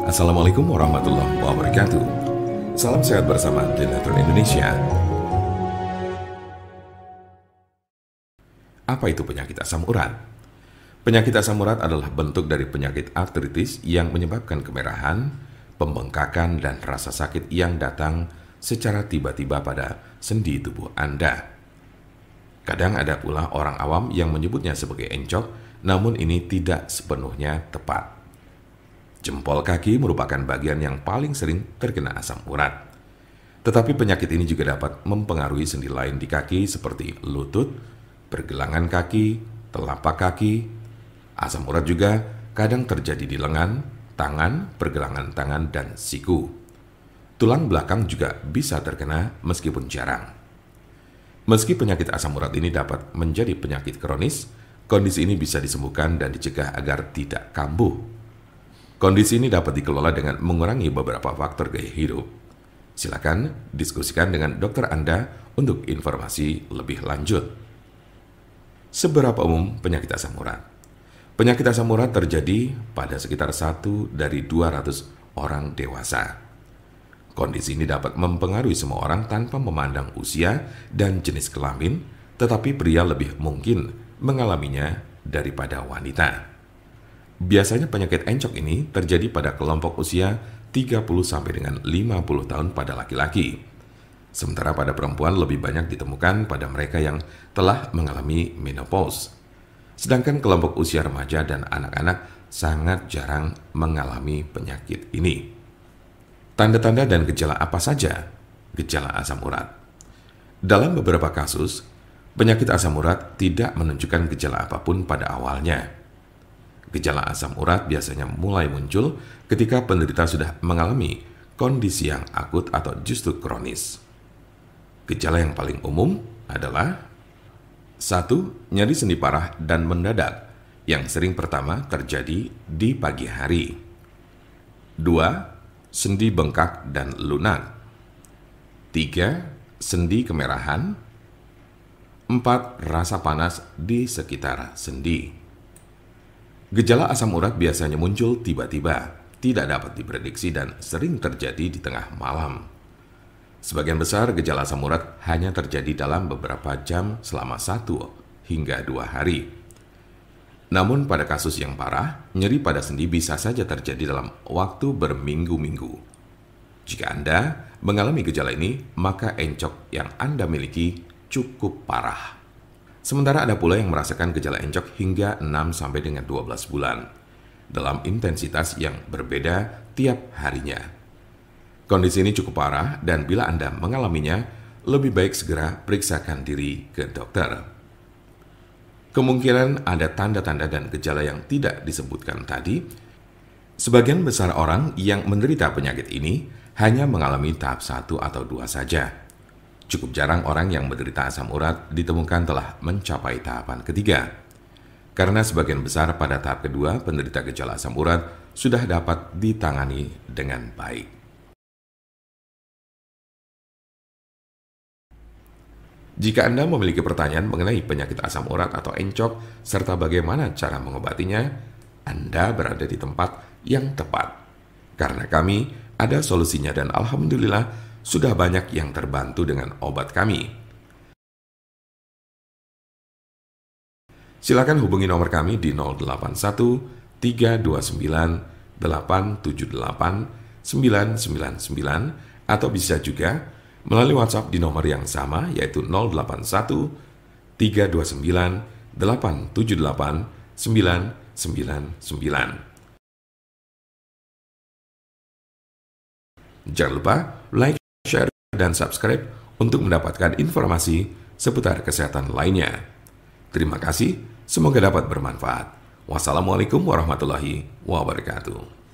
Assalamualaikum warahmatullahi wabarakatuh. Salam sehat bersama Dinatron Indonesia. Apa itu penyakit asam urat? Penyakit asam urat adalah bentuk dari penyakit artritis yang menyebabkan kemerahan, pembengkakan, dan rasa sakit yang datang secara tiba-tiba pada sendi tubuh Anda. Kadang ada pula orang awam yang menyebutnya sebagai encok, namun ini tidak sepenuhnya tepat. Jempol kaki merupakan bagian yang paling sering terkena asam urat. Tetapi penyakit ini juga dapat mempengaruhi sendi lain di kaki seperti lutut, pergelangan kaki, telapak kaki. Asam urat juga kadang terjadi di lengan, tangan, pergelangan tangan, dan siku. Tulang belakang juga bisa terkena meskipun jarang. Meski penyakit asam urat ini dapat menjadi penyakit kronis, kondisi ini bisa disembuhkan dan dicegah agar tidak kambuh. Kondisi ini dapat dikelola dengan mengurangi beberapa faktor gaya hidup. Silakan diskusikan dengan dokter Anda untuk informasi lebih lanjut. Seberapa umum penyakit asam urat? Penyakit asam urat terjadi pada sekitar 1 dari 200 orang dewasa. Kondisi ini dapat mempengaruhi semua orang tanpa memandang usia dan jenis kelamin, tetapi pria lebih mungkin mengalaminya daripada wanita. Biasanya penyakit encok ini terjadi pada kelompok usia 30 sampai dengan 50 tahun pada laki-laki. Sementara pada perempuan lebih banyak ditemukan pada mereka yang telah mengalami menopause. Sedangkan kelompok usia remaja dan anak-anak sangat jarang mengalami penyakit ini. Tanda-tanda dan gejala apa saja gejala asam urat? Dalam beberapa kasus, penyakit asam urat tidak menunjukkan gejala apapun pada awalnya. Gejala asam urat biasanya mulai muncul ketika penderita sudah mengalami kondisi yang akut atau justru kronis. Gejala yang paling umum adalah 1. Nyeri sendi parah dan mendadak yang sering pertama terjadi di pagi hari. 2. Sendi bengkak dan lunak. 3. Sendi kemerahan. 4. Rasa panas di sekitar sendi. Gejala asam urat biasanya muncul tiba-tiba, tidak dapat diprediksi dan sering terjadi di tengah malam. Sebagian besar gejala asam urat hanya terjadi dalam beberapa jam selama 1 hingga 2 hari. Namun pada kasus yang parah, nyeri pada sendi bisa saja terjadi dalam waktu berminggu-minggu. Jika Anda mengalami gejala ini, maka encok yang Anda miliki cukup parah. Sementara ada pula yang merasakan gejala encok hingga 6 sampai dengan 12 bulan dalam intensitas yang berbeda tiap harinya. Kondisi ini cukup parah dan bila Anda mengalaminya, lebih baik segera periksakan diri ke dokter. Kemungkinan ada tanda-tanda dan gejala yang tidak disebutkan tadi. Sebagian besar orang yang menderita penyakit ini hanya mengalami tahap 1 atau 2 saja. Cukup jarang orang yang menderita asam urat ditemukan telah mencapai tahapan ketiga. Karena sebagian besar pada tahap kedua penderita gejala asam urat sudah dapat ditangani dengan baik. Jika Anda memiliki pertanyaan mengenai penyakit asam urat atau encok serta bagaimana cara mengobatinya, Anda berada di tempat yang tepat. Karena kami ada solusinya dan alhamdulillah sudah banyak yang terbantu dengan obat kami. Silakan hubungi nomor kami di 081 329 878 999 atau bisa juga melalui WhatsApp di nomor yang sama yaitu 081 329 878 999. Jangan lupa like, share, dan subscribe untuk mendapatkan informasi seputar kesehatan lainnya. Terima kasih, semoga dapat bermanfaat. Wassalamualaikum warahmatullahi wabarakatuh.